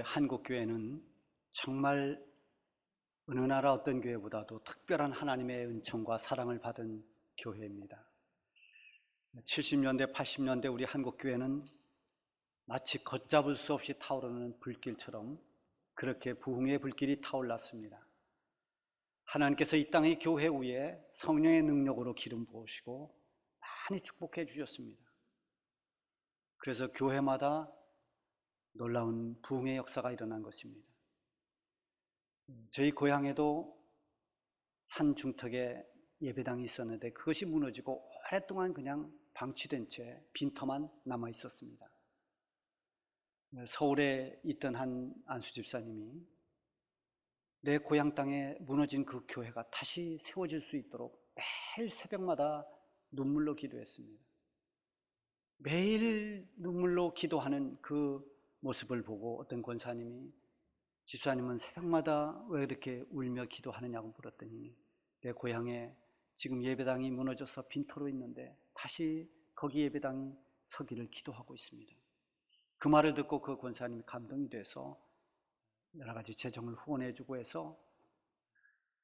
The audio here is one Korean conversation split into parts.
한국 교회는 정말 어느 나라 어떤 교회보다도 특별한 하나님의 은총과 사랑을 받은 교회입니다. 70년대, 80년대 우리 한국 교회는 마치 걷잡을 수 없이 타오르는 불길처럼 그렇게 부흥의 불길이 타올랐습니다. 하나님께서 이 땅의 교회 위에 성령의 능력으로 기름 부으시고 많이 축복해 주셨습니다. 그래서 교회마다 놀라운 부흥의 역사가 일어난 것입니다. 저희 고향에도 산 중턱에 예배당이 있었는데 그것이 무너지고 오랫동안 그냥 방치된 채 빈터만 남아 있었습니다. 서울에 있던 한 안수 집사님이 내 고향 땅에 무너진 그 교회가 다시 세워질 수 있도록 매일 새벽마다 눈물로 기도했습니다. 매일 눈물로 기도하는 그 모습을 보고 어떤 권사님이 집사님은 새벽마다 왜 이렇게 울며 기도하느냐고 물었더니 내 고향에 지금 예배당이 무너져서 빈터로 있는데 다시 거기 예배당이 서기를 기도하고 있습니다. 그 말을 듣고 그 권사님이 감동이 돼서 여러 가지 재정을 후원해주고 해서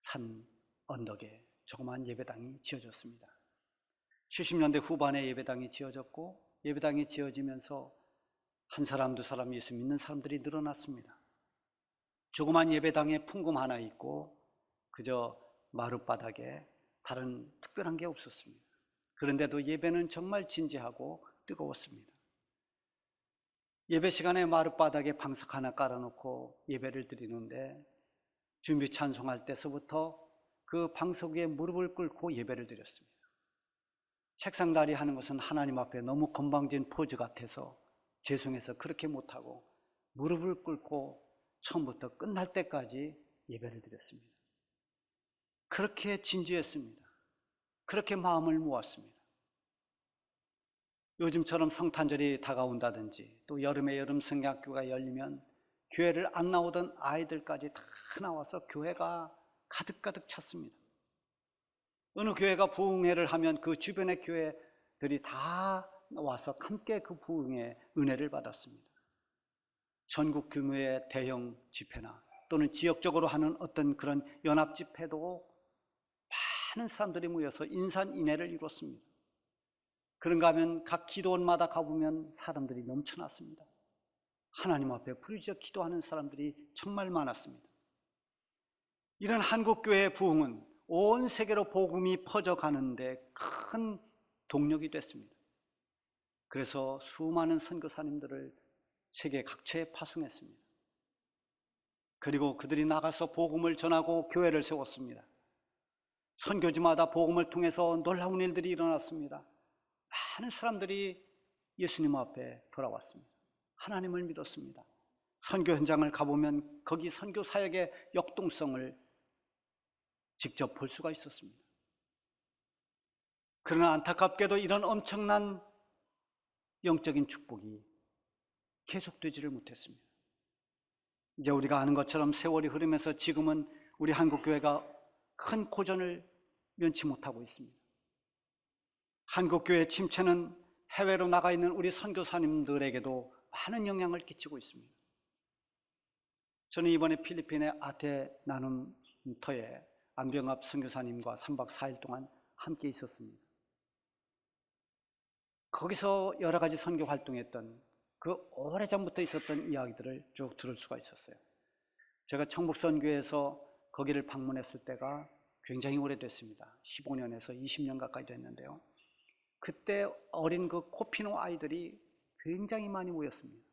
산 언덕에 조그마한 예배당이 지어졌습니다. 70년대 후반에 예배당이 지어졌고 예배당이 지어지면서 한 사람 두 사람 예수 믿는 사람들이 늘어났습니다. 조그만 예배당에 풍금 하나 있고 그저 마룻바닥에 다른 특별한 게 없었습니다. 그런데도 예배는 정말 진지하고 뜨거웠습니다. 예배 시간에 마룻바닥에 방석 하나 깔아놓고 예배를 드리는데 준비 찬송할 때서부터 그 방석 위에 무릎을 꿇고 예배를 드렸습니다. 책상다리 하는 것은 하나님 앞에 너무 건방진 포즈 같아서 죄송해서 그렇게 못하고 무릎을 꿇고 처음부터 끝날 때까지 예배를 드렸습니다. 그렇게 진지했습니다. 그렇게 마음을 모았습니다. 요즘처럼 성탄절이 다가온다든지 또 여름에 여름 성경학교가 열리면 교회를 안 나오던 아이들까지 다 나와서 교회가 가득가득 찼습니다. 어느 교회가 부흥회를 하면 그 주변의 교회들이 다 와서 함께 그 부흥의 은혜를 받았습니다. 전국 규모의 대형 집회나 또는 지역적으로 하는 어떤 그런 연합 집회도 많은 사람들이 모여서 인산인해를 이뤘습니다. 그런가 하면 각 기도원마다 가보면 사람들이 넘쳐났습니다. 하나님 앞에 부르짖어 기도하는 사람들이 정말 많았습니다. 이런 한국교회의 부흥은 온 세계로 복음이 퍼져가는데 큰 동력이 됐습니다. 그래서 수많은 선교사님들을 세계 각처에 파송했습니다. 그리고 그들이 나가서 복음을 전하고 교회를 세웠습니다. 선교지마다 복음을 통해서 놀라운 일들이 일어났습니다. 많은 사람들이 예수님 앞에 돌아왔습니다. 하나님을 믿었습니다. 선교 현장을 가보면 거기 선교 사역의 역동성을 직접 볼 수가 있었습니다. 그러나 안타깝게도 이런 엄청난 영적인 축복이 계속되지를 못했습니다. 이제 우리가 아는 것처럼 세월이 흐르면서 지금은 우리 한국교회가 큰 고전을 면치 못하고 있습니다. 한국교회 침체는 해외로 나가 있는 우리 선교사님들에게도 많은 영향을 끼치고 있습니다. 저는 이번에 필리핀의 아테 나눔터에 안병합 선교사님과 3박 4일 동안 함께 있었습니다. 거기서 여러 가지 선교 활동했던 그 오래전부터 있었던 이야기들을 쭉 들을 수가 있었어요. 제가 청북선교에서 거기를 방문했을 때가 굉장히 오래됐습니다. 15년에서 20년 가까이 됐는데요. 그때 어린 그 코피노 아이들이 굉장히 많이 모였습니다.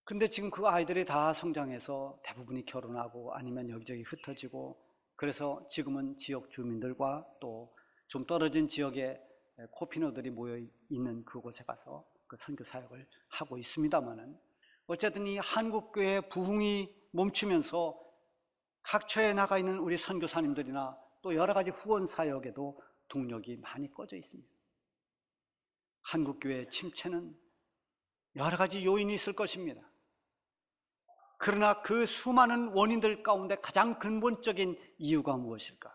근데 지금 그 아이들이 다 성장해서 대부분이 결혼하고 아니면 여기저기 흩어지고 그래서 지금은 지역 주민들과 또 좀 떨어진 지역에 코피노들이 모여 있는 그곳에 가서 그 선교 사역을 하고 있습니다만은 어쨌든 이 한국교회 부흥이 멈추면서 각처에 나가 있는 우리 선교사님들이나 또 여러 가지 후원 사역에도 동력이 많이 꺼져 있습니다. 한국교회의 침체는 여러 가지 요인이 있을 것입니다. 그러나 그 수많은 원인들 가운데 가장 근본적인 이유가 무엇일까?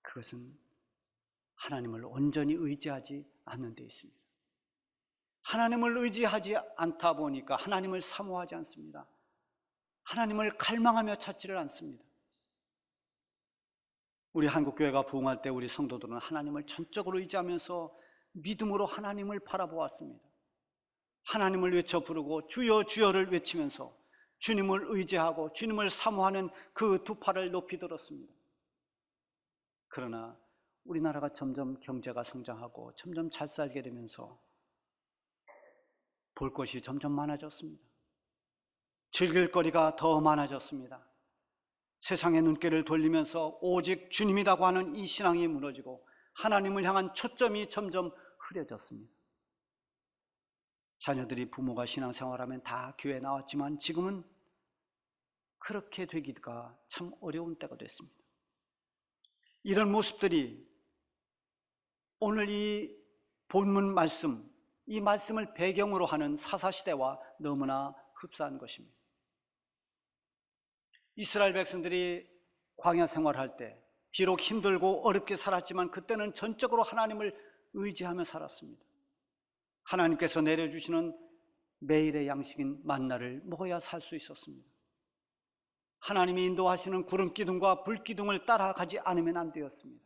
그것은 하나님을 온전히 의지하지 않는 데 있습니다. 하나님을 의지하지 않다 보니까 하나님을 사모하지 않습니다. 하나님을 갈망하며 찾지를 않습니다. 우리 한국교회가 부흥할 때 우리 성도들은 하나님을 전적으로 의지하면서 믿음으로 하나님을 바라보았습니다. 하나님을 외쳐 부르고 주여 주여를 외치면서 주님을 의지하고 주님을 사모하는 그 두 팔을 높이 들었습니다. 그러나 우리나라가 점점 경제가 성장하고 점점 잘 살게 되면서 볼 것이 점점 많아졌습니다. 즐길 거리가 더 많아졌습니다. 세상의 눈길을 돌리면서 오직 주님이라고 하는 이 신앙이 무너지고 하나님을 향한 초점이 점점 흐려졌습니다. 자녀들이 부모가 신앙생활하면 다 교회에 나왔지만 지금은 그렇게 되기가 참 어려운 때가 됐습니다. 이런 모습들이 오늘 이 본문 말씀, 이 말씀을 배경으로 하는 사사시대와 너무나 흡사한 것입니다. 이스라엘 백성들이 광야 생활할 때 비록 힘들고 어렵게 살았지만 그때는 전적으로 하나님을 의지하며 살았습니다. 하나님께서 내려주시는 매일의 양식인 만나를 먹어야 살 수 있었습니다. 하나님이 인도하시는 구름 기둥과 불 기둥을 따라가지 않으면 안 되었습니다.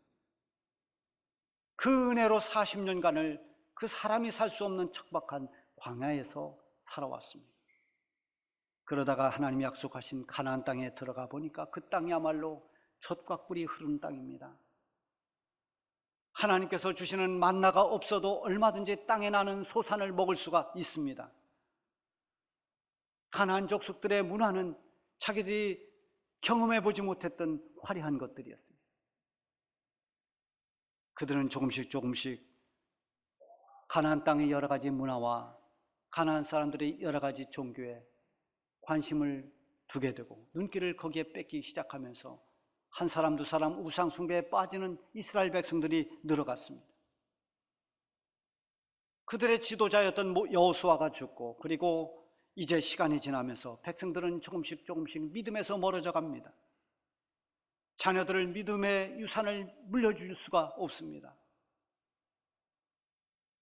그 은혜로 40년간을 그 사람이 살 수 없는 척박한 광야에서 살아왔습니다. 그러다가 하나님이 약속하신 가나안 땅에 들어가 보니까 그 땅이야말로 젖과 꿀이 흐르는 땅입니다. 하나님께서 주시는 만나가 없어도 얼마든지 땅에 나는 소산을 먹을 수가 있습니다. 가나안 족속들의 문화는 자기들이 경험해 보지 못했던 화려한 것들이었습니다. 그들은 조금씩 가나안 땅의 여러 가지 문화와 가나안 사람들의 여러 가지 종교에 관심을 두게 되고 눈길을 거기에 뺏기 시작하면서 한 사람 두 사람 우상 숭배에 빠지는 이스라엘 백성들이 늘어갔습니다. 그들의 지도자였던 여호수아가 죽고 그리고 이제 시간이 지나면서 백성들은 조금씩 믿음에서 멀어져 갑니다. 자녀들을 믿음의 유산을 물려줄 수가 없습니다.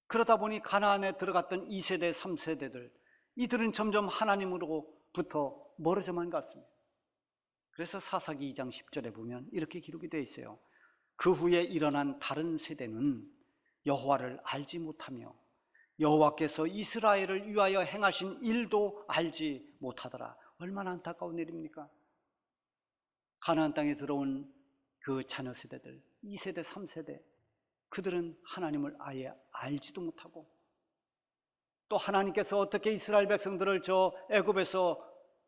그러다 보니 가나안에 들어갔던 2세대, 3세대들 이들은 점점 하나님으로부터 멀어져만 갔습니다. 그래서 사사기 2장 10절에 보면 이렇게 기록이 되어 있어요. 그 후에 일어난 다른 세대는 여호와를 알지 못하며 여호와께서 이스라엘을 위하여 행하신 일도 알지 못하더라. 얼마나 안타까운 일입니까? 가나안 땅에 들어온 그 자녀 세대들 2세대, 3세대 그들은 하나님을 아예 알지도 못하고 또 하나님께서 어떻게 이스라엘 백성들을 저 애굽에서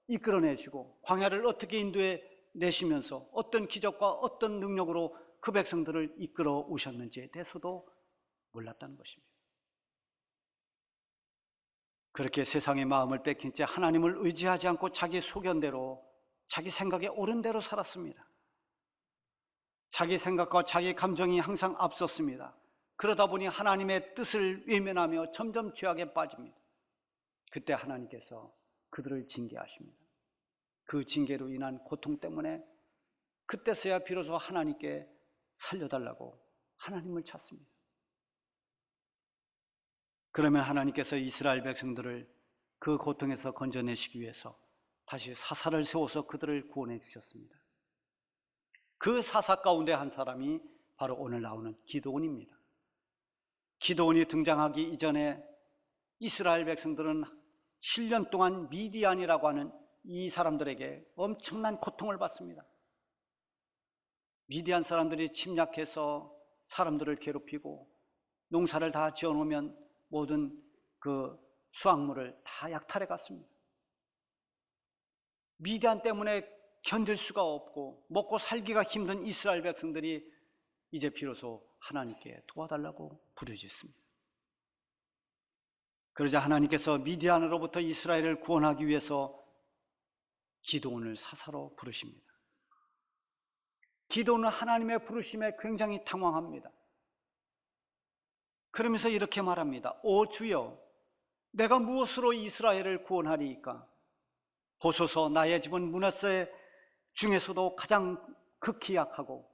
이끌어내시고 광야를 어떻게 인도해 내시면서 어떤 기적과 어떤 능력으로 그 백성들을 이끌어 오셨는지에 대해서도 몰랐다는 것입니다. 그렇게 세상의 마음을 뺏긴 채 하나님을 의지하지 않고 자기 소견대로 자기 생각에 옳은 대로 살았습니다. 자기 생각과 자기 감정이 항상 앞섰습니다. 그러다 보니 하나님의 뜻을 외면하며 점점 죄악에 빠집니다. 그때 하나님께서 그들을 징계하십니다. 그 징계로 인한 고통 때문에 그때서야 비로소 하나님께 살려달라고 하나님을 찾습니다. 그러면 하나님께서 이스라엘 백성들을 그 고통에서 건져내시기 위해서 다시 사사를 세워서 그들을 구원해 주셨습니다. 그 사사 가운데 한 사람이 바로 오늘 나오는 기드온입니다. 기드온이 등장하기 이전에 이스라엘 백성들은 7년 동안 미디안이라고 하는 이 사람들에게 엄청난 고통을 받습니다. 미디안 사람들이 침략해서 사람들을 괴롭히고 농사를 다 지어놓으면 모든 그 수확물을 다 약탈해 갔습니다. 미디안 때문에 견딜 수가 없고 먹고 살기가 힘든 이스라엘 백성들이 이제 비로소 하나님께 도와달라고 부르짖습니다. 그러자 하나님께서 미디안으로부터 이스라엘을 구원하기 위해서 기드온을 사사로 부르십니다. 기드온은 하나님의 부르심에 굉장히 당황합니다. 그러면서 이렇게 말합니다. 오 주여, 내가 무엇으로 이스라엘을 구원하리이까? 보소서, 나의 집은 므낫세 중에서도 가장 극히 약하고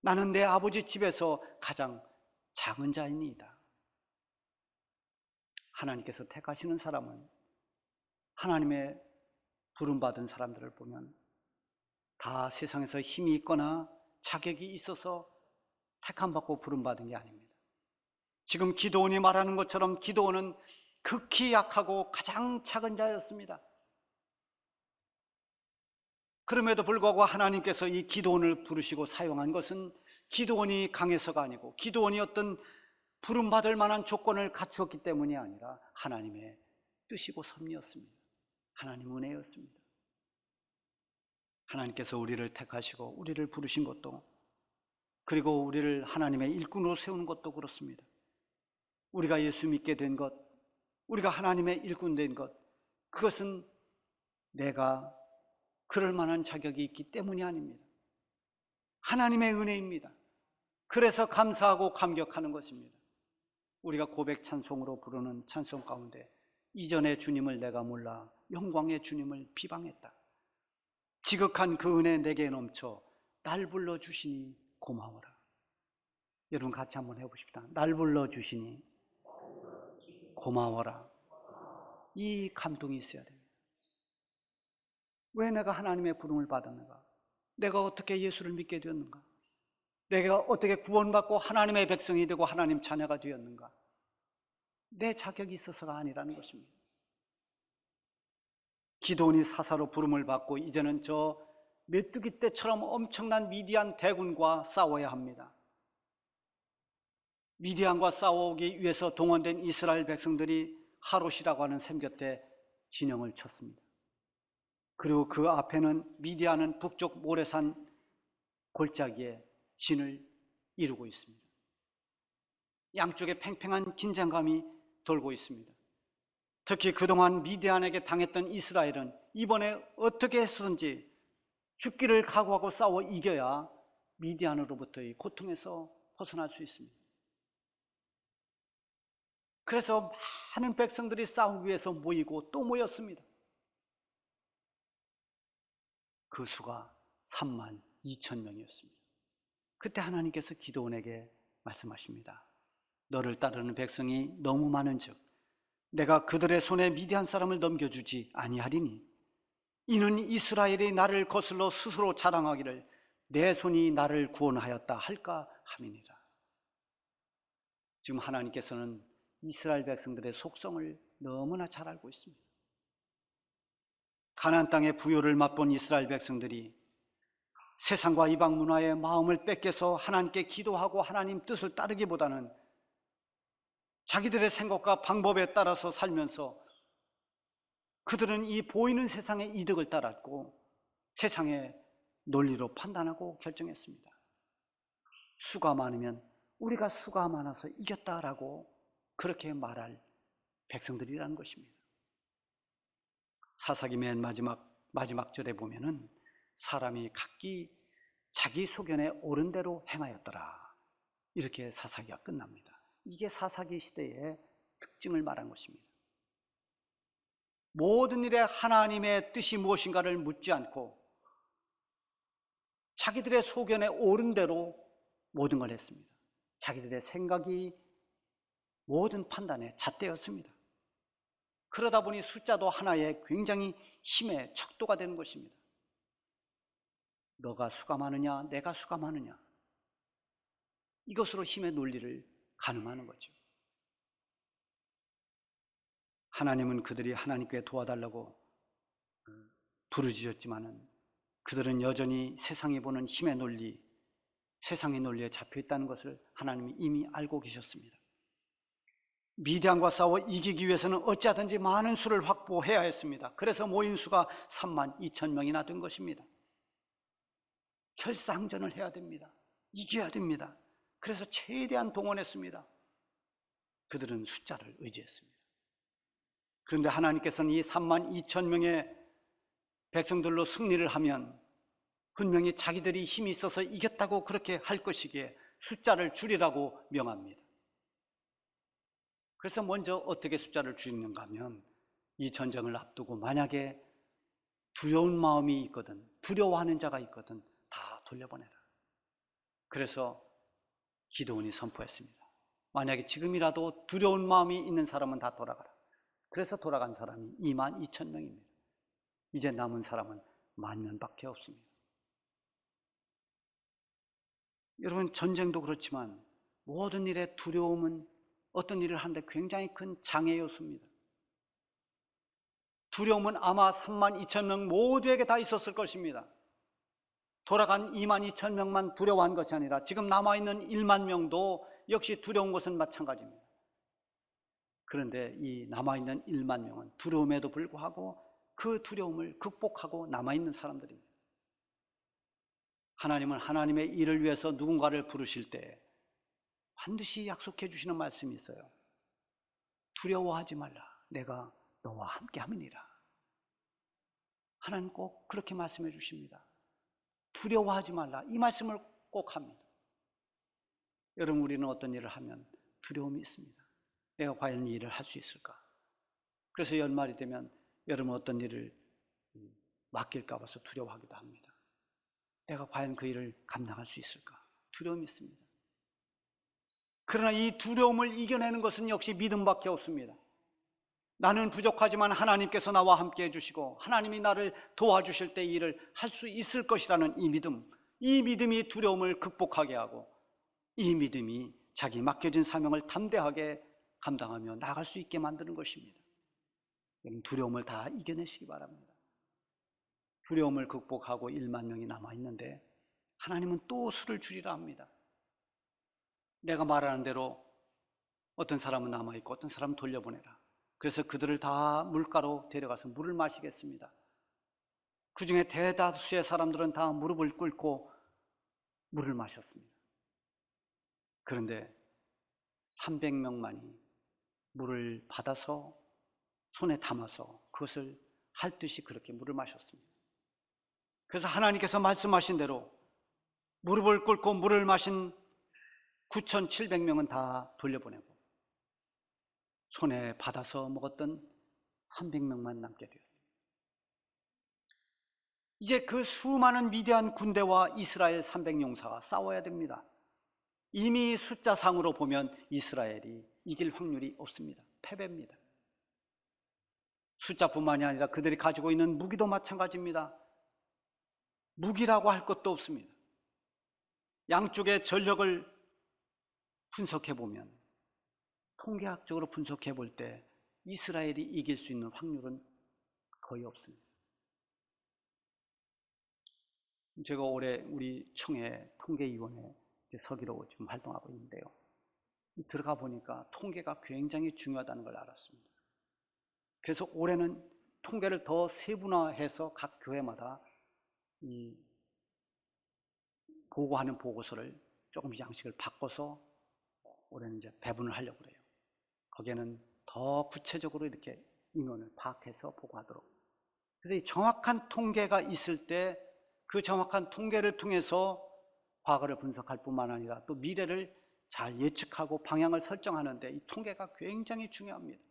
나는 내 아버지 집에서 가장 작은 자이니이다. 하나님께서 택하시는 사람은 하나님의 부름받은 사람들을 보면 다 세상에서 힘이 있거나 자격이 있어서 택함받고 부름받은 게 아닙니다. 지금 기드온이 말하는 것처럼 기드온은 극히 약하고 가장 작은 자였습니다. 그럼에도 불구하고 하나님께서 이 기드온을 부르시고 사용한 것은 기드온이 강해서가 아니고 기드온이 어떤 부름받을 만한 조건을 갖추었기 때문이 아니라 하나님의 뜻이고 섭리였습니다. 하나님 은혜였습니다. 하나님께서 우리를 택하시고 우리를 부르신 것도, 그리고 우리를 하나님의 일꾼으로 세우는 것도 그렇습니다. 우리가 예수 믿게 된 것, 우리가 하나님의 일꾼 된 것, 그것은 내가 그럴 만한 자격이 있기 때문이 아닙니다. 하나님의 은혜입니다. 그래서 감사하고 감격하는 것입니다. 우리가 고백 찬송으로 부르는 찬송 가운데 이전의 주님을 내가 몰라 영광의 주님을 비방했다. 지극한 그 은혜 내게 넘쳐 날 불러주시니 고마워라. 여러분 같이 한번 해보십시다. 날 불러주시니 고마워라. 이 감동이 있어야 됩니다. 왜 내가 하나님의 부름을 받았는가? 내가 어떻게 예수를 믿게 되었는가? 내가 어떻게 구원받고 하나님의 백성이 되고 하나님 자녀가 되었는가? 내 자격이 있어서가 아니라는 것입니다. 기드온이 사사로 부름을 받고 이제는 저 메뚜기 떼처럼 엄청난 미디안 대군과 싸워야 합니다. 미디안과 싸우기 위해서 동원된 이스라엘 백성들이 하롯이라고 하는 샘 곁에 진영을 쳤습니다. 그리고 그 앞에는 미디안은 북쪽 모래산 골짜기에 진을 이루고 있습니다. 양쪽에 팽팽한 긴장감이 돌고 있습니다. 특히 그동안 미디안에게 당했던 이스라엘은 이번에 어떻게 해서든지 죽기를 각오하고 싸워 이겨야 미디안으로부터의 고통에서 벗어날 수 있습니다. 그래서 많은 백성들이 싸우기 위해서 모이고 또 모였습니다. 그 수가 32,000명이었습니다. 그때 하나님께서 기드온에게 말씀하십니다. 너를 따르는 백성이 너무 많은즉 내가 그들의 손에 미디안 사람을 넘겨주지 아니하리니 이는 이스라엘이 나를 거슬러 스스로 자랑하기를 내 손이 나를 구원하였다 할까 함이니라. 지금 하나님께서는 이스라엘 백성들의 속성을 너무나 잘 알고 있습니다. 가나안 땅의 부요를 맛본 이스라엘 백성들이 세상과 이방 문화의 마음을 뺏겨서 하나님께 기도하고 하나님 뜻을 따르기보다는 자기들의 생각과 방법에 따라서 살면서 그들은 이 보이는 세상의 이득을 따랐고 세상의 논리로 판단하고 결정했습니다. 수가 많으면 우리가 수가 많아서 이겼다라고 그렇게 말할 백성들이라는 것입니다. 사사기 맨 마지막 절에 보면은 사람이 각기 자기 소견에 옳은 대로 행하였더라, 이렇게 사사기가 끝납니다. 이게 사사기 시대의 특징을 말한 것입니다. 모든 일에 하나님의 뜻이 무엇인가를 묻지 않고 자기들의 소견에 옳은 대로 모든 걸 했습니다. 자기들의 생각이 모든 판단에 잣대였습니다. 그러다 보니 숫자도 하나의 굉장히 힘의 척도가 되는 것입니다. 너가 수가 많으냐 내가 수가 많으냐, 이것으로 힘의 논리를 가늠하는 거죠. 하나님은 그들이 하나님께 도와달라고 부르짖었지만은 그들은 여전히 세상이 보는 힘의 논리, 세상의 논리에 잡혀 있다는 것을 하나님이 이미 알고 계셨습니다. 미디안과 싸워 이기기 위해서는 어찌하든지 많은 수를 확보해야 했습니다. 그래서 모인 수가 32,000명이나 된 것입니다. 결상전을 해야 됩니다. 이겨야 됩니다. 그래서 최대한 동원했습니다. 그들은 숫자를 의지했습니다. 그런데 하나님께서는 이 32,000명의 백성들로 승리를 하면 분명히 자기들이 힘이 있어서 이겼다고 그렇게 할 것이기에 숫자를 줄이라고 명합니다. 그래서 먼저 어떻게 숫자를 줄이는가 하면 이 전쟁을 앞두고 만약에 두려운 마음이 있거든, 두려워하는 자가 있거든 다 돌려보내라. 그래서 기드온이 선포했습니다. 만약에 지금이라도 두려운 마음이 있는 사람은 다 돌아가라. 그래서 돌아간 사람이 22,000명입니다. 이제 남은 사람은 10,000명밖에 없습니다. 여러분, 전쟁도 그렇지만 모든 일의 두려움은 어떤 일을 하는데 굉장히 큰 장애 요소입니다. 두려움은 아마 32,000명 모두에게 다 있었을 것입니다. 돌아간 22,000명만 두려워한 것이 아니라 지금 남아있는 1만 명도 역시 두려운 것은 마찬가지입니다. 그런데 이 남아있는 1만 명은 두려움에도 불구하고 그 두려움을 극복하고 남아있는 사람들입니다. 하나님은 하나님의 일을 위해서 누군가를 부르실 때 반드시 약속해 주시는 말씀이 있어요. 두려워하지 말라. 내가 너와 함께 함이니라. 하나님 꼭 그렇게 말씀해 주십니다. 두려워하지 말라. 이 말씀을 꼭 합니다. 여러분, 우리는 어떤 일을 하면 두려움이 있습니다. 내가 과연 이 일을 할 수 있을까? 그래서 연말이 되면 여러분 어떤 일을 맡길까 봐서 두려워하기도 합니다. 내가 과연 그 일을 감당할 수 있을까? 두려움이 있습니다. 그러나 이 두려움을 이겨내는 것은 역시 믿음밖에 없습니다. 나는 부족하지만 하나님께서 나와 함께 해주시고 하나님이 나를 도와주실 때 이 일을 할 수 있을 것이라는 이 믿음이 두려움을 극복하게 하고 이 믿음이 자기 맡겨진 사명을 담대하게 감당하며 나아갈 수 있게 만드는 것입니다. 두려움을 다 이겨내시기 바랍니다. 두려움을 극복하고 1만 명이 남아있는데 하나님은 또 수를 줄이라 합니다. 내가 말하는 대로 어떤 사람은 남아있고 어떤 사람은 돌려보내라. 그래서 그들을 다 물가로 데려가서 물을 마시겠습니다. 그 중에 대다수의 사람들은 다 무릎을 꿇고 물을 마셨습니다. 그런데 300명만이 물을 받아서 손에 담아서 그것을 핥듯이 그렇게 물을 마셨습니다. 그래서 하나님께서 말씀하신 대로 무릎을 꿇고 물을 마신 9,700명은 다 돌려보내고 손에 받아서 먹었던 300명만 남게 되었습니다. 이제 그 수많은 위대한 군대와 이스라엘 300용사가 싸워야 됩니다. 이미 숫자상으로 보면 이스라엘이 이길 확률이 없습니다. 패배입니다. 숫자뿐만이 아니라 그들이 가지고 있는 무기도 마찬가지입니다. 무기라고 할 것도 없습니다. 양쪽의 전력을 분석해 보면, 통계학적으로 분석해 볼 때 이스라엘이 이길 수 있는 확률은 거의 없습니다. 제가 올해 우리 청해 통계위원회 서기로 지금 활동하고 있는데요. 들어가 보니까 통계가 굉장히 중요하다는 걸 알았습니다. 그래서 올해는 통계를 더 세분화해서 각 교회마다 이 보고하는 보고서를 조금 양식을 바꿔서 올해는 이제 배분을 하려고 그래요. 거기에는 더 구체적으로 이렇게 인원을 파악해서 보고하도록. 그래서 이 정확한 통계가 있을 때 그 정확한 통계를 통해서 과거를 분석할 뿐만 아니라 또 미래를 잘 예측하고 방향을 설정하는데 이 통계가 굉장히 중요합니다.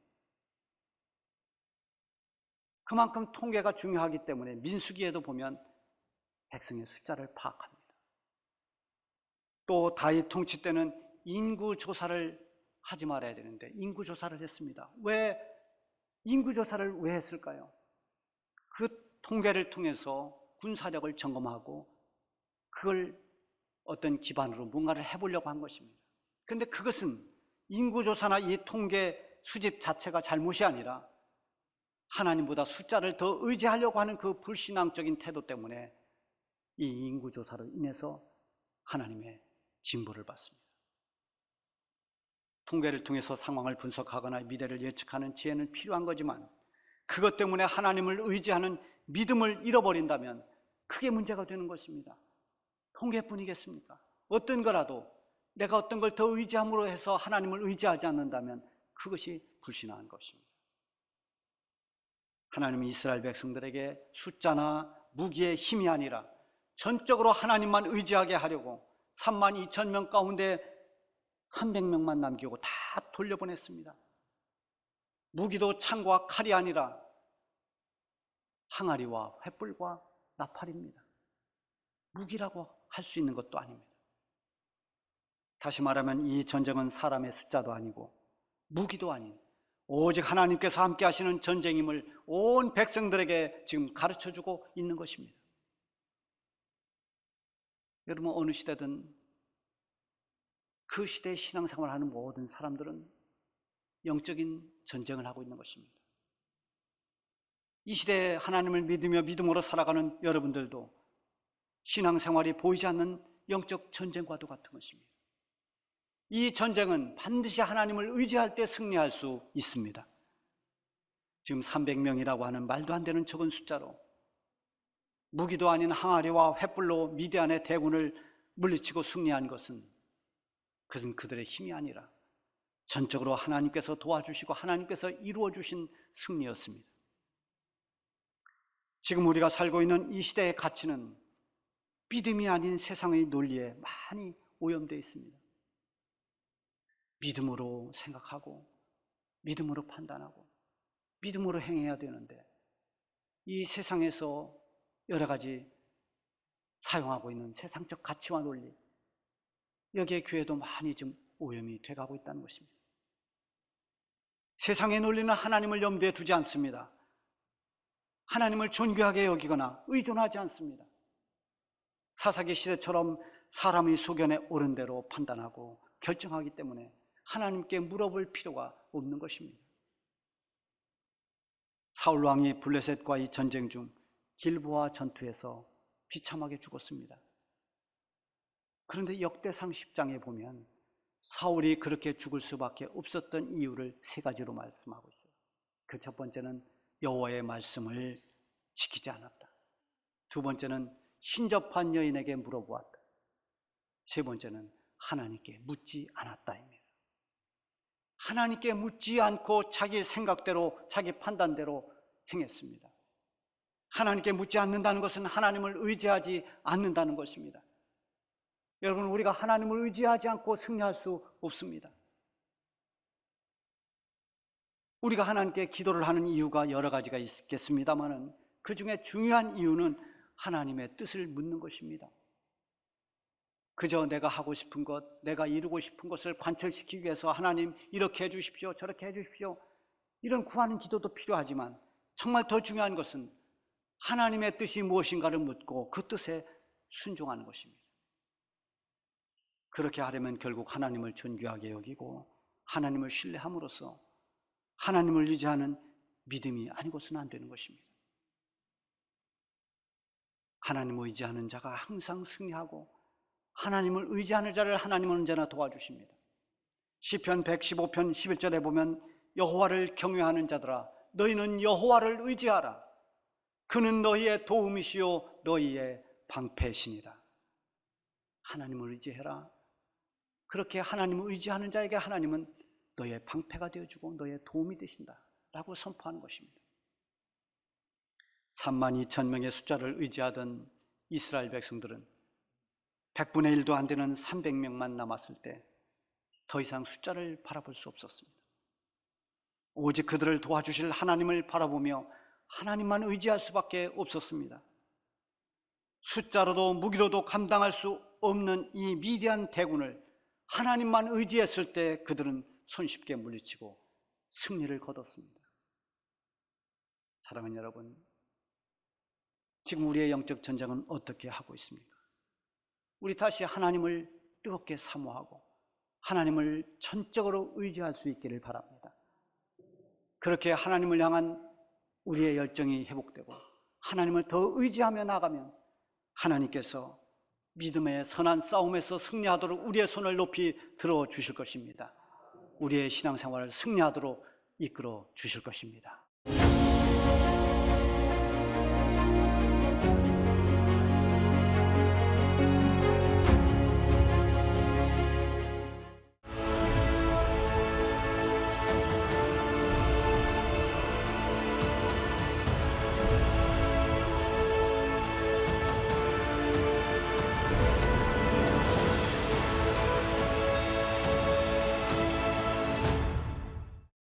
그만큼 통계가 중요하기 때문에 민수기에도 보면 백성의 숫자를 파악합니다. 또 다윗 통치 때는 인구조사를 하지 말아야 되는데 인구조사를 했습니다. 왜 인구조사를 왜 했을까요? 그 통계를 통해서 군사력을 점검하고 그걸 어떤 기반으로 뭔가를 해보려고 한 것입니다. 그런데 그것은 인구조사나 이 통계 수집 자체가 잘못이 아니라 하나님보다 숫자를 더 의지하려고 하는 그 불신앙적인 태도 때문에 이 인구조사로 인해서 하나님의 징벌을 받습니다. 통계를 통해서 상황을 분석하거나 미래를 예측하는 지혜는 필요한 거지만 그것 때문에 하나님을 의지하는 믿음을 잃어버린다면 크게 문제가 되는 것입니다. 통계뿐이겠습니까? 어떤 거라도 내가 어떤 걸 더 의지함으로 해서 하나님을 의지하지 않는다면 그것이 불신앙한 것입니다. 하나님은 이스라엘 백성들에게 숫자나 무기의 힘이 아니라 전적으로 하나님만 의지하게 하려고 32,000명 가운데 300명만 남기고 다 돌려보냈습니다. 무기도 창과 칼이 아니라 항아리와 횃불과 나팔입니다. 무기라고 할 수 있는 것도 아닙니다. 다시 말하면 이 전쟁은 사람의 숫자도 아니고 무기도 아닌 오직 하나님께서 함께 하시는 전쟁임을 온 백성들에게 지금 가르쳐주고 있는 것입니다. 여러분, 어느 시대든 그 시대에 신앙생활을 하는 모든 사람들은 영적인 전쟁을 하고 있는 것입니다. 이 시대에 하나님을 믿으며 믿음으로 살아가는 여러분들도 신앙생활이 보이지 않는 영적 전쟁과도 같은 것입니다. 이 전쟁은 반드시 하나님을 의지할 때 승리할 수 있습니다. 지금 300명이라고 하는 말도 안 되는 적은 숫자로 무기도 아닌 항아리와 횃불로 미디안의 대군을 물리치고 승리한 것은 그것은 그들의 힘이 아니라 전적으로 하나님께서 도와주시고 하나님께서 이루어 주신 승리였습니다. 지금 우리가 살고 있는 이 시대의 가치는 믿음이 아닌 세상의 논리에 많이 오염되어 있습니다. 믿음으로 생각하고 믿음으로 판단하고 믿음으로 행해야 되는데 이 세상에서 여러 가지 사용하고 있는 세상적 가치와 논리, 여기에 교회도 많이 좀 오염이 돼가고 있다는 것입니다. 세상의 논리는 하나님을 염두에 두지 않습니다. 하나님을 존귀하게 여기거나 의존하지 않습니다. 사사기 시대처럼 사람의 소견에 옳은 대로 판단하고 결정하기 때문에 하나님께 물어볼 필요가 없는 것입니다. 사울 왕이 블레셋과의 전쟁 중 길보아 전투에서 비참하게 죽었습니다. 그런데 역대상 10장에 보면 사울이 그렇게 죽을 수밖에 없었던 이유를 세 가지로 말씀하고 있어요. 그 첫 번째는 여호와의 말씀을 지키지 않았다. 두 번째는 신접한 여인에게 물어보았다. 세 번째는 하나님께 묻지 않았다입니다. 하나님께 묻지 않고 자기 생각대로 자기 판단대로 행했습니다. 하나님께 묻지 않는다는 것은 하나님을 의지하지 않는다는 것입니다. 여러분, 우리가 하나님을 의지하지 않고 승리할 수 없습니다. 우리가 하나님께 기도를 하는 이유가 여러 가지가 있겠습니다만 그 중에 중요한 이유는 하나님의 뜻을 묻는 것입니다. 그저 내가 하고 싶은 것, 내가 이루고 싶은 것을 관철시키기 위해서 하나님 이렇게 해주십시오, 저렇게 해주십시오, 이런 구하는 기도도 필요하지만 정말 더 중요한 것은 하나님의 뜻이 무엇인가를 묻고 그 뜻에 순종하는 것입니다. 그렇게 하려면 결국 하나님을 존귀하게 여기고 하나님을 신뢰함으로써 하나님을 의지하는 믿음이 아니고서는 안 되는 것입니다. 하나님을 의지하는 자가 항상 승리하고 하나님을 의지하는 자를 하나님은 언제나 도와주십니다. 시편 115편 11절에 보면 여호와를 경외하는 자들아 너희는 여호와를 의지하라. 그는 너희의 도움이시요 너희의 방패시니라. 하나님을 의지해라. 그렇게 하나님을 의지하는 자에게 하나님은 너의 방패가 되어주고 너의 도움이 되신다 라고 선포하는 것입니다. 32,000명의 숫자를 의지하던 이스라엘 백성들은 100분의 1도 안 되는 300명만 남았을 때 더 이상 숫자를 바라볼 수 없었습니다. 오직 그들을 도와주실 하나님을 바라보며 하나님만 의지할 수밖에 없었습니다. 숫자로도 무기로도 감당할 수 없는 이 미디안 대군을 하나님만 의지했을 때 그들은 손쉽게 물리치고 승리를 거뒀습니다. 사랑하는 여러분, 지금 우리의 영적 전쟁은 어떻게 하고 있습니까? 우리 다시 하나님을 뜨겁게 사모하고 하나님을 전적으로 의지할 수 있기를 바랍니다. 그렇게 하나님을 향한 우리의 열정이 회복되고 하나님을 더 의지하며 나가면 하나님께서 믿음의 선한 싸움에서 승리하도록 우리의 손을 높이 들어 주실 것입니다. 우리의 신앙생활을 승리하도록 이끌어 주실 것입니다.